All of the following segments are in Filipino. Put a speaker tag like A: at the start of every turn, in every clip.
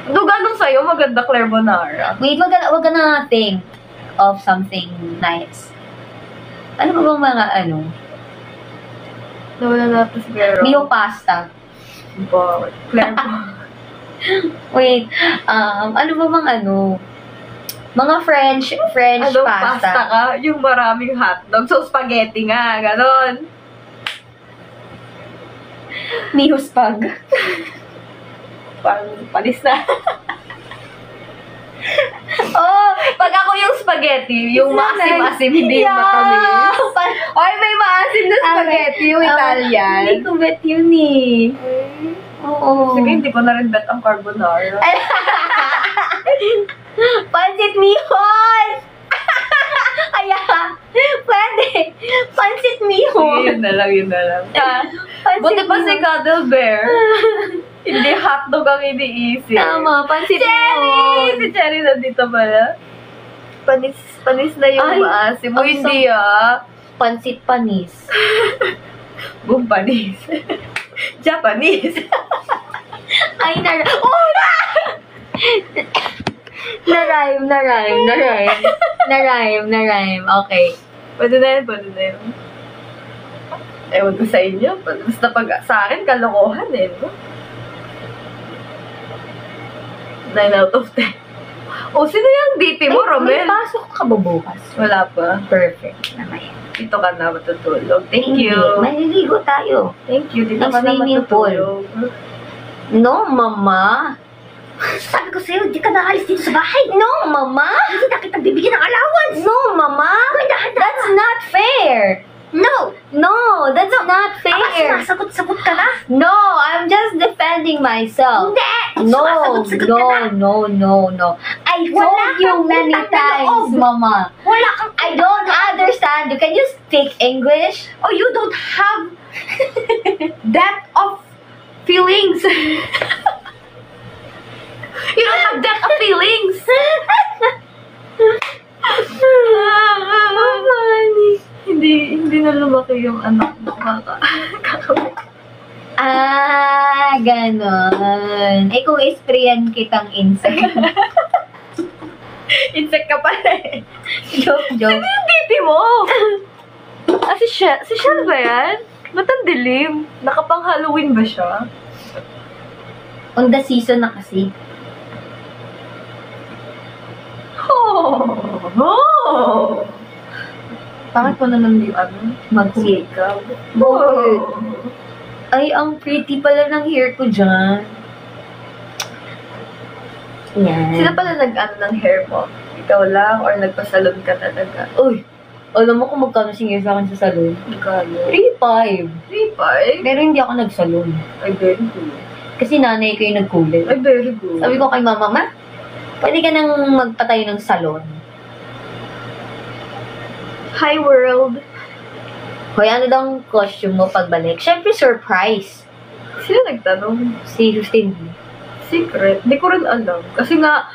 A: Ganun sa'yo, maganda carbonara.
B: Wait, wag ka na think of something nice. Ano ba bang mga ano?
A: Nawala natin si Claire.
B: Mio pasta.
A: But, Claire po.
B: Wait, ano ba bang ano? Mga French
A: Ano,
B: pasta.
A: pasta ka? Yung maraming hotdog. So, spaghetti nga. Ganon.
B: Mio spag.
A: Parang panis na.
B: Oh,
A: Pag ako yung spaghetti, yung maasim-asim, hindi yung matamis. Oy, may maasim na spaghetti, yung Italian.
B: Hindi ko bet yun eh. Oo.
A: Sige, hindi ko na rin bet ang carbonara.
B: Pansit mihon! Kaya, pwede. Pansit mihon.
A: Yun na lang, yun na lang.
B: Pansit
A: Buti pa si
B: mihon.
A: Cuddle Bear. Hindi hotdog ang iniisip.
B: Tama, pansit
A: Cherry!
B: mihon.
A: Si Cherry nandito pala. Panis na yung
B: Ay,
A: maasim mo.
B: ang
A: Hindi
B: Pansit panis.
A: Boom, panis. Japanese.
B: Ay, oh! Na-rhyme. Okay.
A: Pwede na yun, pwede na yun. Ewan ko sa inyo. Basta pag sa akin, kalokohan eh. No? 9 out of 10. O, sino yung DP mo,
B: May
A: Romel?
B: pasok ka ba bukas?
A: Wala pa.
B: Perfect naman.
A: Dito ka na matutulog. Thank
B: Hindi.
A: you.
B: Maliligo tayo.
A: Thank you. Dito
B: Ng
A: ka na
B: swimming pool.
A: matutulog.
B: No, mama. Sabi ko sa'yo, di ka naalis dito sa bahay. No, mama. Hindi na kita bibigyan ng allowance. No, mama. That's not fair. No, that's not fair.
C: Sagot-sagot ka na?
B: No, I'm just defending myself.
C: Hindi!
B: No. I
C: Wala
B: told you
C: kang
B: many
C: utang na
B: times,
C: loob.
B: mama.
C: Wala kang...
B: I don't understand you. Can you speak English?
A: Oh, you don't have depth of feelings. You don't have depth of feelings. Hindi na lumaki yung anak mo.
B: Ganon. Eh, kung isprayan kitang insect.
A: Insect ka pala eh.
B: Joke.
A: Sino yung titi mo? Si Shell ba yan? Ba't ang dilim? Nakapang Halloween ba siya?
B: On the season na kasi.
A: Oh! Bakit mo naman yung
B: Mag-makeup.
A: Bakit?
B: Ay, ang pretty pala ng hair ko dyan. Yan.
A: Sino pala nag-ano ng hair mo? Ikaw lang or nagpasalon ka talaga?
B: Uy, alam mo kung magkano singil sa akin sa salon?
A: Magkano?
B: 3.5.
A: 3.5?
B: Pero hindi ako nag-salon.
A: Ay, very good.
B: Kasi nanay ko yung nagkulay.
A: Ay, very good.
B: Sabi ko kay mama, ma, pwede ka nang magpatayo ng salon.
A: Hi, world!
B: Hoy, ano daw ang costume mo pagbalik? Syempre, surprise.
A: Sino nagtanong?
B: Si Justin.
A: Secret? Hindi ko rin alam. Kasi nga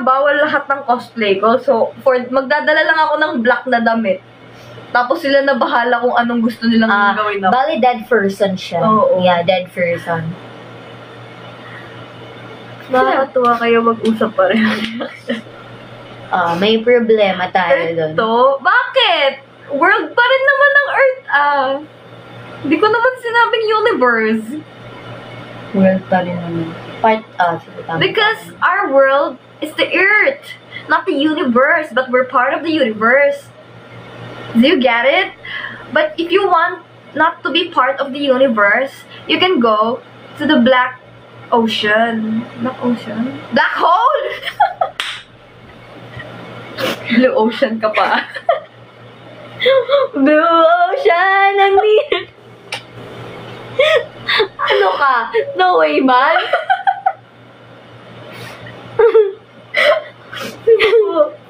A: bawal lahat ng cosplay ko. So, magdadala lang ako ng black na damit. Tapos sila na bahala kung anong gusto nilang gawin ako.
B: Bali, dead person siya.
A: Oo.
B: Yeah, dead person.
A: Nakakatuwa kayo mag-usap pa rin.
B: May problema tayo doon.
A: Ito? Bakit? World pa rin naman ng Earth, Hindi ko naman sinabing universe.
B: World pa rin naman. Sige, tama.
A: Because our world is the Earth, not the universe, but we're part of the universe. Do you get it? But if you want not to be part of the universe, you can go to the Black Ocean. Black Ocean? Black hole! Blue Ocean ka pa.
B: Blue Ocean ang Ano ka? No way, man?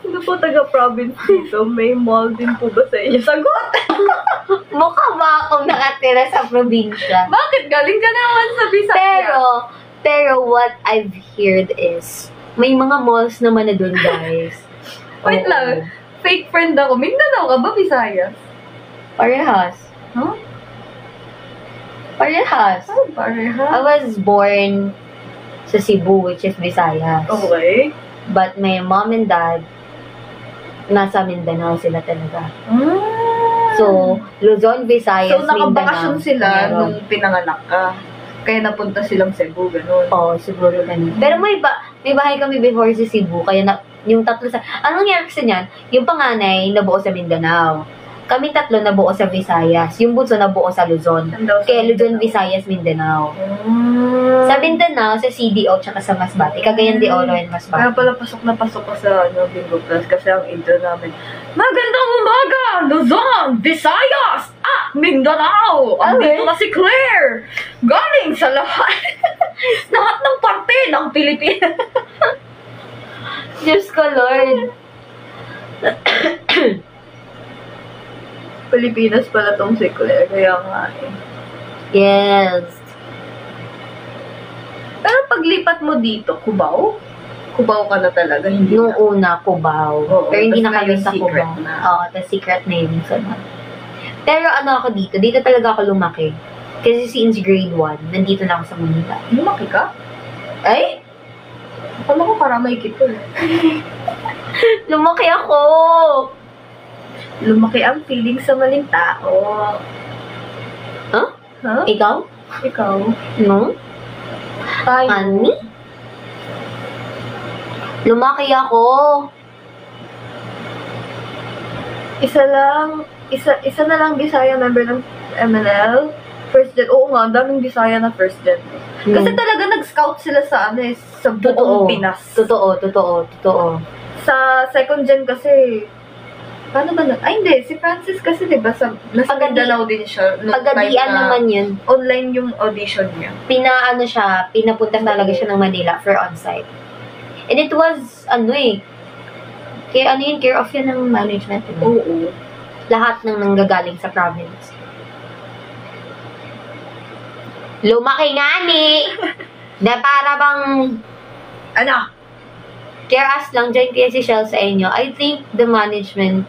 A: Sino po taga-province dito? May mall din po ba sa inyo? Sagot!
B: Mukha ba akong nakatira sa probinsya?
A: Bakit? Galing ka naman sa Bisaya.
B: Pero what I've heard is, may mga malls naman na doon, guys.
A: Wait
B: Oo.
A: lang. Fake friend ako. Mindanao ka ba, Visayas?
B: Parehas.
A: Huh?
B: Parehas.
A: Oh, parehas.
B: I was born sa Cebu, which is Visayas.
A: Okay.
B: But my mom and dad, nasa Mindanao sila talaga. So, Luzon, Visayas,
A: So, nakabakasyon
B: Mindanao.
A: sila
B: meron.
A: nung pinanganak ka. Kaya napunta silang Cebu, ganun.
B: Oo, siguro ganun. Pero may bahay kami before sa Cebu, kaya yung tatlo sa... Anong nangyari kasi niyan? Yung panganay, nabuo sa Mindanao. Kami tatlo nabuo sa Visayas. Yung bunso nabuo sa Luzon. Kaya Luzon, Visayas, Mindanao. Sa Mindanao, sa CDO, tsaka sa Masbate. Cagayan de Oro and
A: Kaya
B: Masbate.
A: pala pasok na pasok ko sa Bingo Plus kasi ang intro namin. Magandang umaga! Luzon! Visayas! Mindanao! Andito na si Claire! Galing sa lahat ng parte ng Pilipinas.
B: Diyos ko, Lord.
A: Pilipinas pala tong si Claire, kaya nga eh.
B: Yes.
A: Pero paglipat mo dito, Cubao? Cubao ka na talaga, hindi
B: Nung
A: na.
B: una, Cubao.
A: Oo,
B: Pero hindi
A: tas
B: na kami
A: ngayon
B: sa
A: secret
B: Cubao.
A: na.
B: Oo, tas secret na yun. Pero ano ako dito? Dito talaga ako lumaki. Kasi since grade 1, nandito na ako sa Manila.
A: Lumaki ka?
B: Ay!
A: Akala ko karamay kito eh.
B: Lumaki ako!
A: Lumaki ang feeling sa maling tao.
B: Huh?
A: Huh?
B: Ikaw?
A: Ikaw?
B: No?
A: Tayo.
B: Ani? Lumaki ako.
A: Isa na lang Bisaya member ng MNL. First gen. Oo nga, ang daming Bisaya na first gen. Kasi talaga nag-scout sila sa sa buong Pinas.
B: Totoo.
A: Sa second gen kasi, paano ba na? Ay, hindi. Si Francis kasi, di ba, nasa Mindanao din siya.
B: Pagadian naman yun.
A: Online yung audition niya.
B: Pinapunta talaga siya ng Manila for on-site. And it was, care of yan ng management.
A: Oo.
B: Lahat ng nanggagaling sa province. Lumaki nga ni! Na para bang, care us lang dyan kaya si Shell sa inyo. I think the management,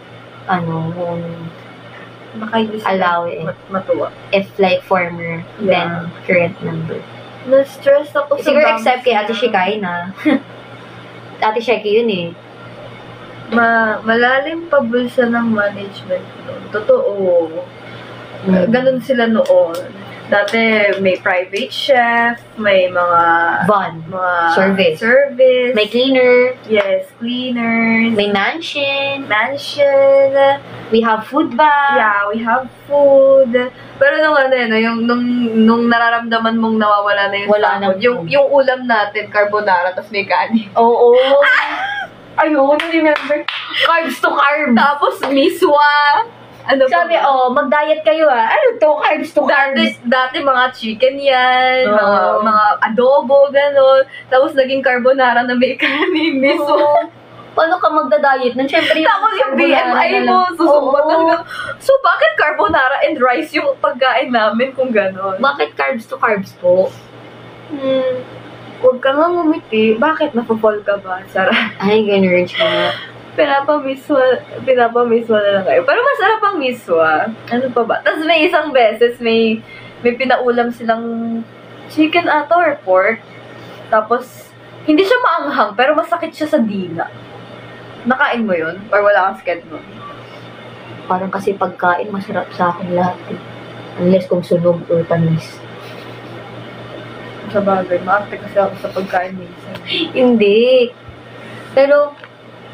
A: Makainis
B: allow it.
A: Matuwa.
B: If like former, then current member.
A: Na-stress ako sa
B: Siguro
A: banks
B: except kay Ate
A: niya.
B: Shikai na. Ate Sheki yun eh.
A: Malalim pa bulsa ng management noon. Totoo. Ganun sila noon. Dati may private chef, may mga mga service.
B: May cleaner.
A: Yes, cleaners.
B: May mansion.
A: We have food bag. Yeah, we have food. Pero nung nararamdaman mong nawawala na yung
B: Wala
A: sahod,
B: na.
A: yung ulam natin, carbonara, tapos may kanin.
B: Oo.
A: Ayun, remember?
B: Carbs to carbs.
A: Tapos miswa.
B: Sabi, mag-diet kayo Ano to? Carbs to carbs.
A: Dati mga chicken yan,
B: Oo.
A: mga adobo, gano'n. Tapos naging carbonara na may kanin, miswa.
B: Paano ka magda-diet nun? Siyempre
A: Tapos yung BMI mo, susumbat na. So, bakit carbonara and rice yung pagkain namin kung gano'n?
B: Bakit carbs to carbs po?
A: Huwag ka nga ngumiti. Bakit? Napapol ka ba? Sarap.
B: Ay, ganun siya.
A: Pinapamiswa na lang kayo. Pero masarap ang miswa. Ano pa ba? Tapos may isang beses, may pinaulam silang chicken ato or pork. Tapos, hindi siya maanghang, pero masakit siya sa dila. Nakain mo yun? Or wala kang sked mo?
B: Parang kasi pagkain, masarap sa akin lahat eh. Unless kung sunog or tamis.
A: Sa bagay, maarte kasi ako sa pagkain minsan.
B: Hindi. Pero,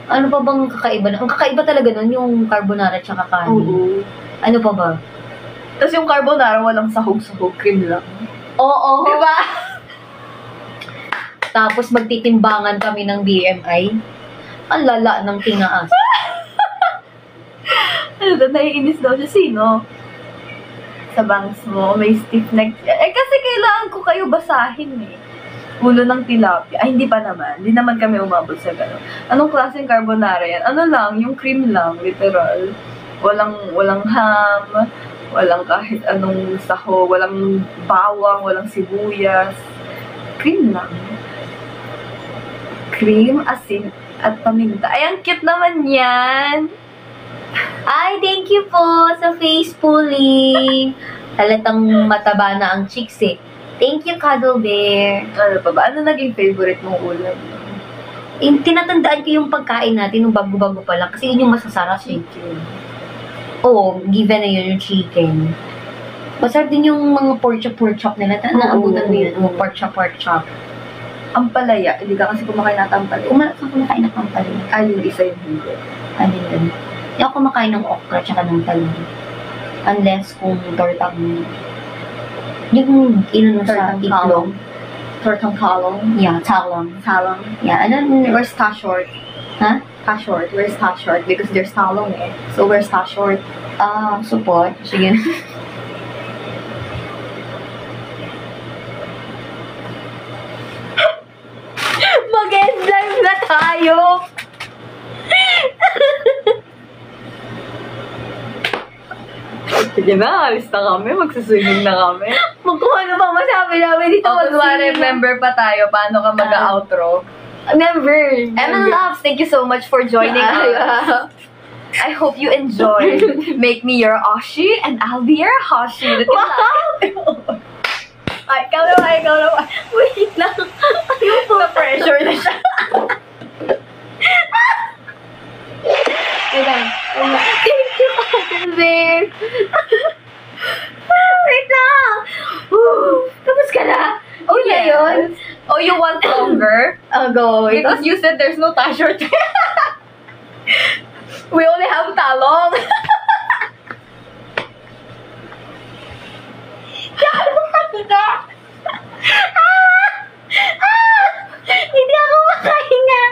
B: ano pa bang kakaiba? Ang kakaiba talaga nun, yung carbonara tsaka kanin.
A: Oo.
B: Ano pa ba?
A: Tapos yung carbonara, walang sahog-sahog, cream lang.
B: Oo.
A: Diba?
B: Tapos magtitimbangan kami ng BMI. Ang lala ng tinaas.
A: Ano ba, naiinis daw siya. Sino? Sa bangs mo, may stiff neck. Kasi kailangan ko kayo basahin eh. Ulo ng tilapia. Ay, hindi pa naman. Hindi naman kami umabot sa gano'n. Anong klaseng carbonara yan? Ano lang, yung cream lang, literal. Walang ham, walang kahit anong saho, walang bawang, walang sibuyas. Cream lang. Cream, asin, at paminta. Ay, ang cute naman yan!
B: Ay, thank you po sa face pulling. Halatang mataba na ang cheeks eh. Thank you, Cuddle Bear.
A: Ano pa ba? Ano naging favorite mong ulam?
B: Tinatandaan ko yung pagkain natin nung bago-bago pa lang kasi yun yung masasarap.
A: Chicken.
B: Oo, given na yun yung chicken. Masarap din yung mga pork chop nila. Naabutan mo yun, mga pork chop.
A: Ampalaya. Hindi ka kasi kumakain natin ampalaya.
B: Saan kumakain na kang talong?
A: Ay, yung isa yung hindi.
B: Ano yun? Hindi ako kumakain ng okra tsaka ng talong. Unless kung tortang... Yung ino sa itlog.
A: Tortang talong.
B: Yeah, talong.
A: Talong.
B: Yeah, ano?
A: Where's ta short?
B: Ha?
A: Ta short. Where's ta short? Because there's talong eh. So where's ta short?
B: Support. Sige. Mag-end live na tayo!
A: Sige na, alis na kami. Magsiswimming na kami.
B: Magkuha na bang masabi namin dito?
A: O, kunwari, member pa tayo. Paano ka mag-outro?
B: Member.
A: Emma Loves, thank you so much for joining us. I hope you enjoy. Make me your Oshi and I'll be your Hoshi.
B: Wow!
A: Ay, ikaw naman.
B: Wait lang.
A: Na-pressure na siya.
B: Thank you, babe. Wait lang. Tapos ka na?
A: Oh,
B: Yun na
A: yes.
B: yun?
A: Oh, you want longer?
B: Go.
A: Because you said there's no ta-shirt. We only have talong.
B: Hindi ako makahinga.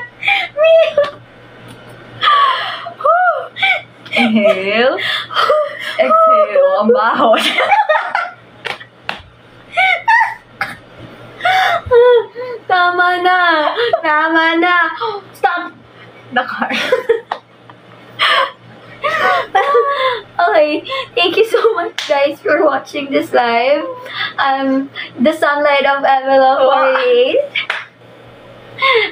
A: Inhale. Exhale. Ang baho.
B: Tama na. Stop.
A: The car.
B: Okay, thank you so much guys for watching this live. The Sunlight of Emma 48.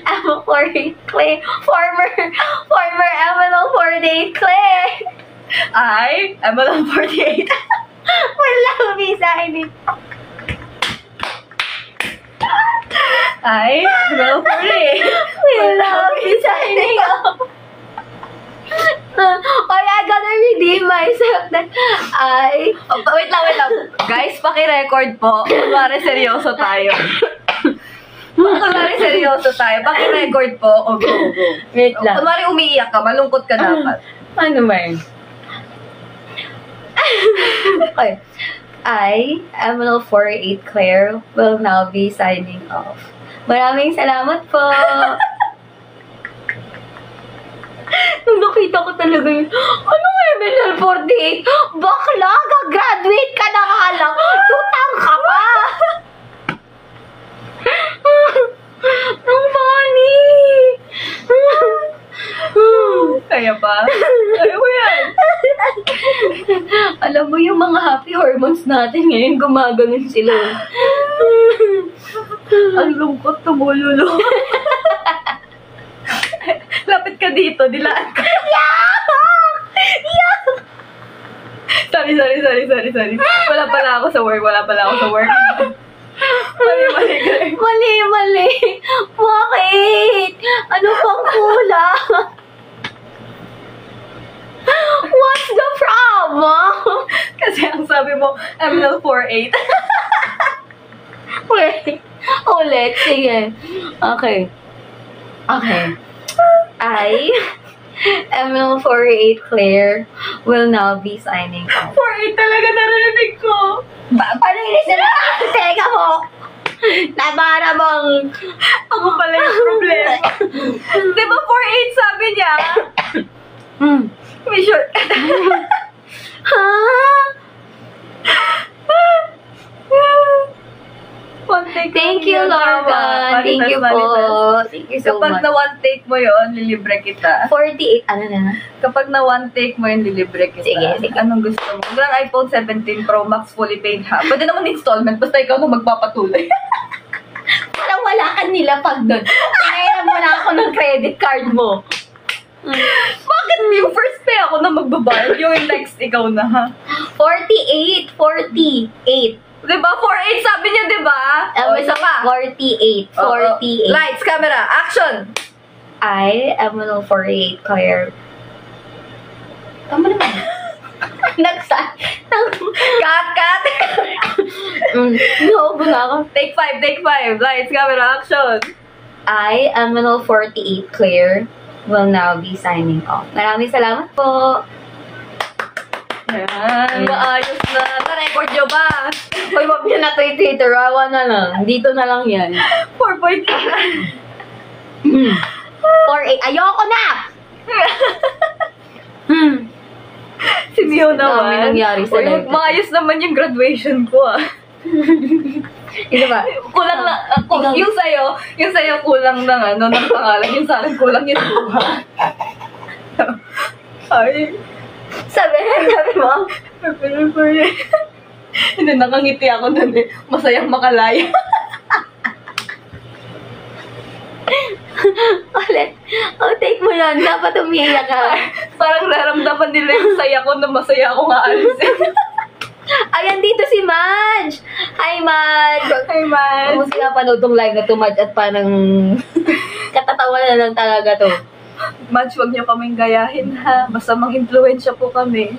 B: Emma 48 Clay. Former Emma 48 Clay.
A: I'm on 48.
B: Wala kami sa akin.
A: Well, 48.
B: Wala kami signing off. I gotta redeem myself that
A: Wait lang. Guys, paki-record po. Kunwari seryoso tayo. Paki-record po. O, go.
B: Wait lang.
A: Kunwari umiiyak ka, malungkot ka dapat.
B: Ano ba yun? Okay. Emerald 48 Claire, will now be signing off. Maraming salamat po! Nung nakita ko talaga yun, anong Emerald 48? Bakla! Gagraduate ka na nga lang! Tutang ka pa! Ang funny!
A: Kaya pa? Kaya mo yan.
B: Alam mo yung mga happy hormones natin ngayon, gumaganon sila.
A: Ang lungkot, tumululo. Lapit ka dito, dilaan ka. Sorry. Wala pala ako sa work. Mali.
B: Bakit? Ano pang kulang? What's the problem?
A: Kasi ang sabi mo, ML48.
B: Wait. Ulit. Sige. Okay. ML48 Claire will now be signing off.
A: 48 talaga narinig ko.
B: Paano sila? Teka mo! Nabara bang...
A: Ako pala yung problema. Di ba 48 sabi niya? May short.
B: Ha? Thank you, Logan. Thank you po. Thank you so
A: Kapag
B: much.
A: na one take mo yun, lilibre kita.
B: 48, ano na?
A: Kapag na one take mo yun, lilibre kita.
B: Sige.
A: Anong gusto mo? Gusto ng iPhone 17 Pro Max fully paid ha? Pwede naman installment, basta ikaw na magpapatuloy.
B: Parang wala ka nila pag doon. Kaya mo na ako ng credit card mo.
A: Bakit yung first pay ako na magbabayad? Yung next ikaw na ha?
B: 48.
A: Diba? 4'8 sabi niya, diba? O, isa pa.
B: 48.
A: Oo.
B: 48.
A: Lights, camera, action!
B: I am an 48 Claire. Tama naman.
A: Cut!
B: No, na ako.
A: Take 5. Lights, camera, action!
B: I am an 48 Claire will now be signing off. Maraming salamat po.
A: Ayan, maayos na. Na-record nyo ba?
B: Uy, wag nyo na to yung Twitter. Awa na lang. Dito na lang yan.
A: 4.8.
B: 48. Ayoko na!
A: Si Mio naman.
B: Dami nangyari sa
A: Uy,
B: life.
A: maayos naman yung graduation ko, ah.
B: Ito ba?
A: Kulang na, yung sa'yo kulang ng ano, ng pangalan. Yung sa akin kulang yung luha. Ay.
B: Sabi mo?
A: Hindi, nakangiti ako dun eh. Masayang makalaya.
B: Ulit. Oh, take mo yan. Dapat umiiyak ka.
A: Parang naramdaman nila yung saya ko na masaya ako nga alisin.
B: Ayan, dito si Madge! Hi, Madge!
A: Hi, man.
B: Kung sila panood tong live na to, Madge, at parang katatawa na lang talaga to.
A: Madge, wag niyo kaming gayahin ha. Masamang impluensya po kami.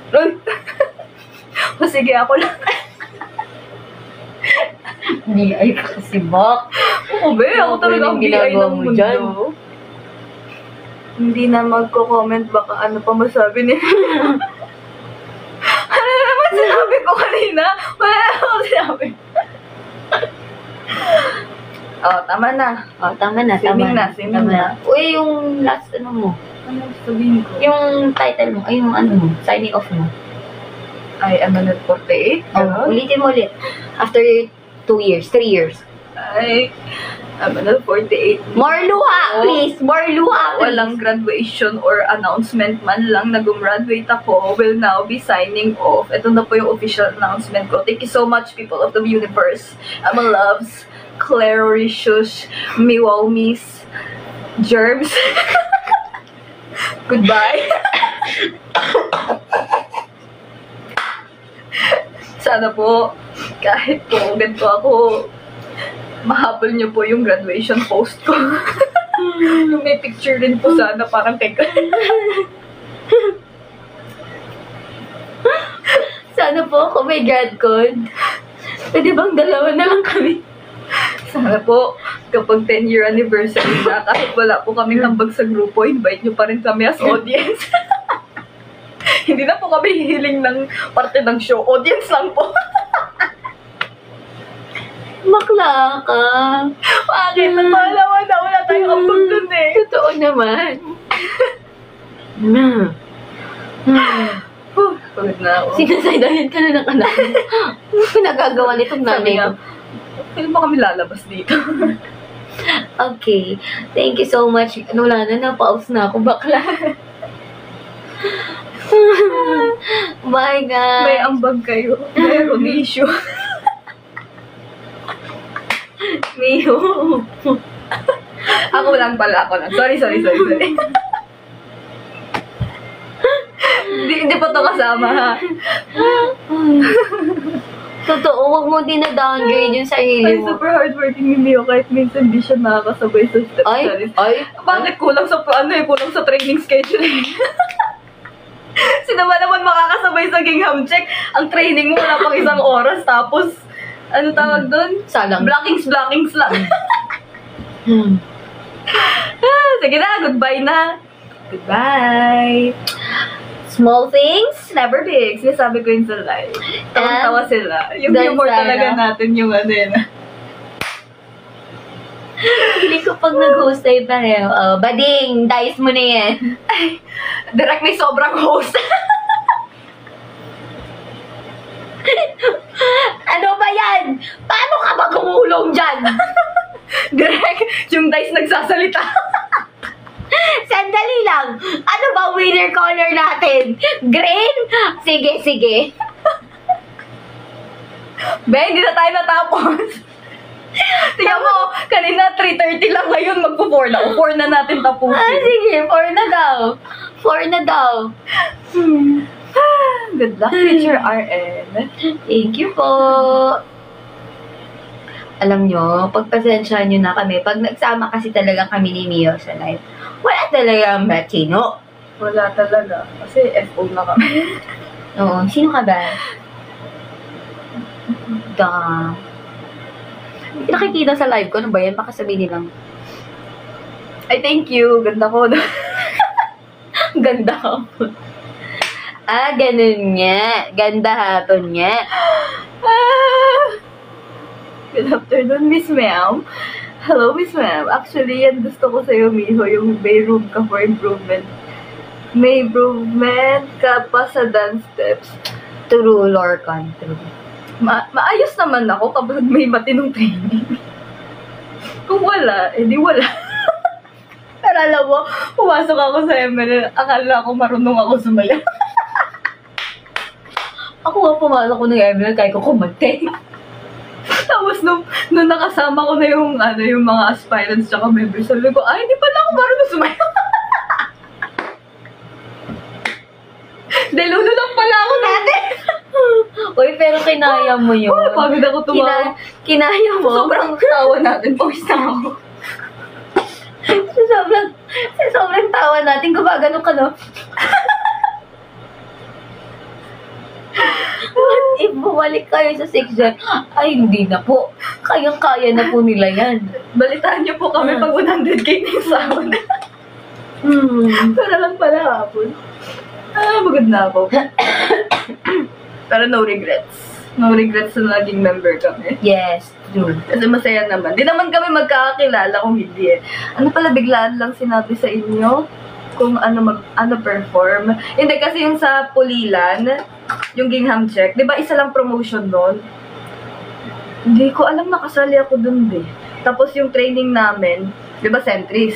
A: O sige, ako lang.
B: Hindi, ay kasi bak.
A: Oo, be. Ako talaga ang BI ng mundo.
B: Dyan.
A: Hindi na magko-comment. Baka ano pa masabi niya. Ano naman sinabi ko kanina? Wala na ako sinabi. Oh, tama na.
B: Oh, tama na,
A: Swimming
B: tama
A: na, swimming na.
B: Uy, yung last ano mo,
A: Ano sabihin ko?
B: yung title mo, ay yung ano mo, signing off mo.
A: I am an 48.
B: Oh, ulitin mo ulit. After 2 years, 3 years.
A: I am an 48.
B: More luha, please! More luha, please!
A: Walang graduation or announcement man lang na gumraduate ako, will now be signing off. Ito na po yung official announcement ko. Thank you so much, people of the universe. I'm a loves, Claroricious, Miwaw Miss, Gerbs. Goodbye. Sana po, kahit po ganito ako, mahabol niyo po yung graduation post ko. Yung may picture din po sana parang kay
B: Sana po kung may grad code. Pwede bang dalawa na lang kami?
A: Sana po, kapag 10-year anniversary na, kahit wala po kaming hambag sa grupo, invite nyo pa rin kami as audience. Hindi na po kami hihiling ng parte ng show. Audience lang po.
B: Bakla ka.
A: Bakit? Napalawa na. Wala tayong hambag dun eh.
B: Totoo naman.
A: Pagod na ako.
B: Sinasaydayan ka na ng anak mo. Ano pinagagawa nitong
A: Sabi
B: nanay
A: nga,
B: ko?
A: kailan ba kami lalabas dito?
B: Okay. Thank you so much. Ano, wala na, na-pause na ako. Bakla. My God.
A: May ambag kayo. Meron issue.
B: Miyo.
A: Ako lang pala. Ako lang. Sorry. Hindi pa to kasama ha.
B: Totoo, huwag mo din na-downgrade yung sarili
A: Ay,
B: mo.
A: super hardworking ni Mio kahit minsan di siya nakakasabay sa step studies. Bakit kulang sa kulang sa training schedule eh. Sino ba naman makakasabay sa gingham check? Ang training mo wala pang 1 oras tapos ano tawag doon?
B: Salang.
A: Blockings lang. Sige na, goodbye na. Goodbye.
B: Small things?
A: Never big. Sinasabi ko yun sa live. Tawang-tawa sila. Yung
B: then
A: humor
B: sana,
A: talaga natin yung ano yun.
B: Hindi ko pag nag-host tayo pareho. Oh, bading, dice mo na yan.
A: Ay, direct may sobrang host.
B: Ano ba yan? Paano ka ba gumulong dyan?
A: Direct, yung dice nagsasalita.
B: Sandali lang. Ano ba winner color natin? Green? Sige.
A: Be, hindi na tayo natapos. Tingnan mo, kanina 3:30 lang ngayon, magpo-4 na. 4 na natin tapusin.
B: Sige, 4 na daw. 4 na daw.
A: Good luck, teacher RN.
B: Thank you po. Alam nyo, pagpasensyahan nyo na kami. Pag nagsama kasi talaga kami ni Mio sa live, wala talaga matino.
A: Wala talaga. Kasi FO na kami.
B: Oo, sino ka ba? Hindi nakikita sa live ko. Ano ba yan? Baka sabihin nilang,
A: Ay, thank you. Ganda ko.
B: ganda ka po. Ganun nga. Ganda hapon nga.
A: Good afternoon, Miss Ma'am. Hello, Miss Ma'am. Actually, yan gusto ko sa'yo, Miho, yung may room ka for improvement. May improvement ka pa sa dance steps.
B: True, Lorcan. True.
A: Maayos naman ako kapag may matinong training. Kung wala, edi wala. Pero alam mo, pumasok ako sa ML, akala ko marunong ako sumayaw.
B: Ako nga pumasok ko ng ML kaya ko kumante.
A: Tapos nung nakasama ko na yung mga aspirants tsaka members, sabi ko, ay, hindi pala ako marunong sumayaw. Deluno lang pala ako dati.
B: Uy, pero kinaya mo yun.
A: Pagod ako tumawa.
B: Kinaya mo?
A: Sobrang tawa natin. Pawis na ako.
B: sa sobrang tawa natin, gumagano ka, no? If bumalik kayo sa section, ay, hindi na po. Kayang-kaya na po nila yan.
A: Balitaan niyo po kami pag 100k na yung sahod. Para lang pala hapon. Magod na ako. Pero no regrets. No regrets na naging member kami.
B: Yes, true.
A: Kasi masaya naman. Di naman kami magkakakilala kung hindi eh. Ano pala biglaan lang sinabi sa inyo? Kung ano perform. Hindi kasi yung sa Pulilan, yung Gingham Check, di ba isa lang promotion doon? Hindi ko alam, nakasali ako doon eh. Tapos yung training namin, di ba centris?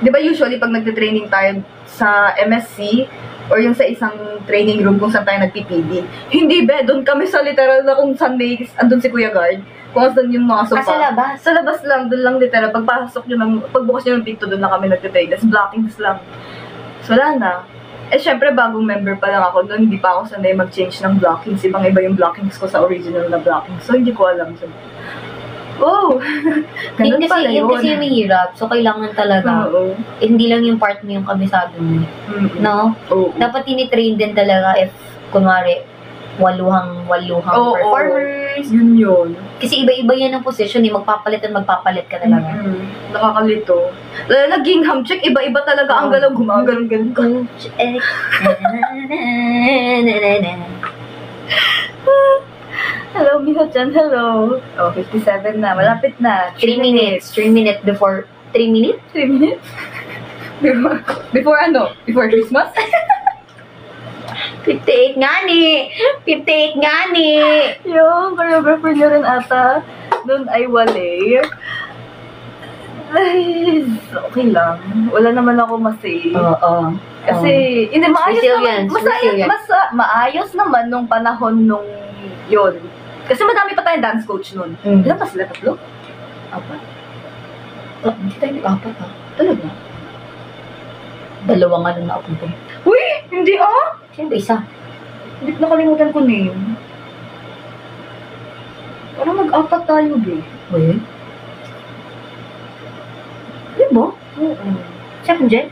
A: Di ba usually pag nagte-training tayo sa MSC, or yung sa isang training room kung saan tayo nagpipili. Hindi ba, doon kami sa literal na kung saan may, andun si Kuya Guard, kung saan yung mga sopa.
B: Sa labas?
A: Sa labas lang, doon lang literal. Pagpasok nyo pagbukas nyo ng picto, doon na kami nagtitrade. Tapos blockings lang. So, wala na. Eh, syempre, bagong member pa lang ako doon. Hindi pa ako sanay mag-change ng blockings. Ibang-iba yung blockings ko sa original na blockings. So, hindi ko alam. So, oh! Ganun pala yun.
B: Yun kasi yung mahirap. So, kailangan talaga.
A: Oo.
B: Hindi lang yung part mo yung kabisado mo. No?
A: Oo.
B: Dapat tinitrain din talaga if, kunwari, waluhang performers.
A: Yun.
B: Kasi iba-iba yan ang position eh. Magpapalit ka talaga.
A: Nakakalito. Lalo na Gingham Check, iba-iba talaga ang galaw. Gumagano'n ka. Hello, Miho-chan. Hello. Oh, 57 na. Malapit na.
B: 3 minutes. 3 minutes before... 3 minutes?
A: 3 minutes? Before ano? Before Christmas?
B: 58 nga ni! 58 nga ni!
A: Yung choreographer nyo rin ata. Doon ay wale. Ay, okay lang. Wala naman ako masay.
B: Oo.
A: Kasi, hindi, maayos
B: Resilience,
A: naman.
B: resilience.
A: Maayos naman nung panahon nung yun. Kasi madami pa tayong dance coach nun. Ilan pa sila? 3? 4?
B: Hindi tayo nag-apat ha.
A: Talaga?
B: 2 nga lang nakapunta.
A: Uy! Hindi ah!
B: Sino ba isa?
A: Hindi ko nakalimutan ko name. Parang mag-apat tayo, be.
B: Uy? Di ba?
A: Oo.
B: Second gen?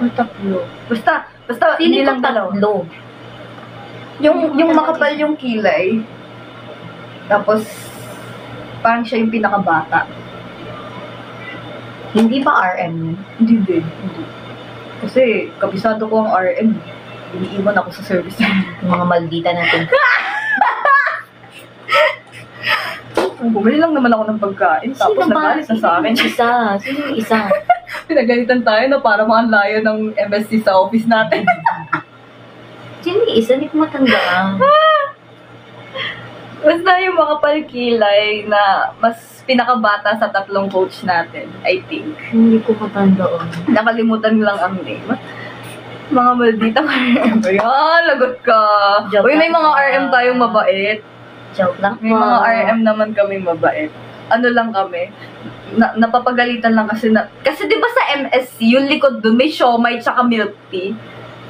A: Or 3. Basta
B: Hindi lang
A: dalawa.
B: 3.
A: Yung makapal yung kilay. Tapos, parang siya yung pinakabata.
B: Hindi ba RM yun?
A: Hindi din. Hindi. Kasi, kabisado ko ang RM. Iniiwan ako sa service.
B: Yung mga maldita natin.
A: Bumili lang naman ako ng pagkain. Tapos nagalit na sa akin.
B: Sino yung isa?
A: Pinagalitan tayo na para mga layo ng MSC sa office natin.
B: Sino yung isa? Hindi ko matandaan.
A: Basta yung makapal kilay na mas pinakabata sa 3 coach natin, I think.
B: Hindi ko matandaan.
A: Nakalimutan lang ang name. Mga maldita RM. Ayan, lagot ka.
B: Joke
A: Uy, may
B: lang
A: mga
B: po.
A: RM tayong mabait.
B: Joke lang
A: May mga RM naman kami mabait. Ano lang kami, napapagalitan lang kasi kasi di ba sa MSC, yung likod dun, may siomay tsaka milk tea.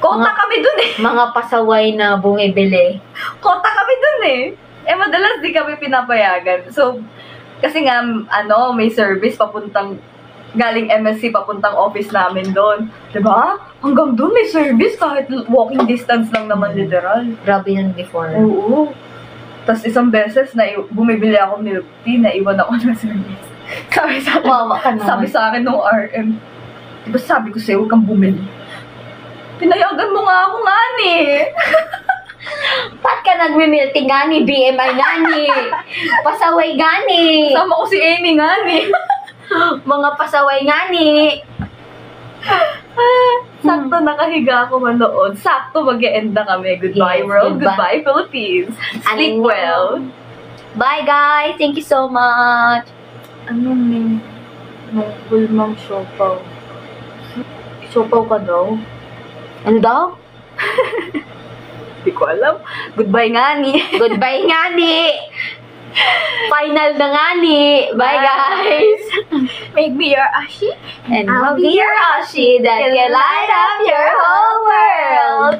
A: Kota kami dun eh.
B: Mga pasaway na bumibili.
A: Kota kami dun eh. Madalas di kami pinapayagan. So, kasi nga, may service papuntang, galing MSC papuntang office namin doon. Diba? Hanggang doon may service kahit walking distance lang naman literal.
B: Grabe yun before.
A: Oo. Tapos isang beses, bumibili ako milk tea, naiwan ako ng service.
B: Mama ka naman.
A: Sabi sa akin nung RM, diba sabi ko sa'yo, huwag kang bumili. Pinayagan mo nga ako nga ni.
B: Ba't ka nagmimilting gani? BMI gani? Pasaway gani?
A: Sama ko si Amy nga ni.
B: Mga pasaway gani?
A: Sakto nakahiga ako manood. Sakto mag-e-end na kami. Goodbye
B: Yes,
A: world.
B: goodbye.
A: Goodbye Philippines. Sleep
B: Ano?
A: well.
B: Bye guys! Thank you so much!
A: Anong name? Nungkul mang siopaw. Siopaw ka daw?
B: Ano daw?
A: Hindi ko alam. Goodbye nga ni.
B: Goodbye nga ni! Final na nga ni! Bye guys!
A: Make me your ashi.
B: And I'll be your Ashi that can light up your whole world!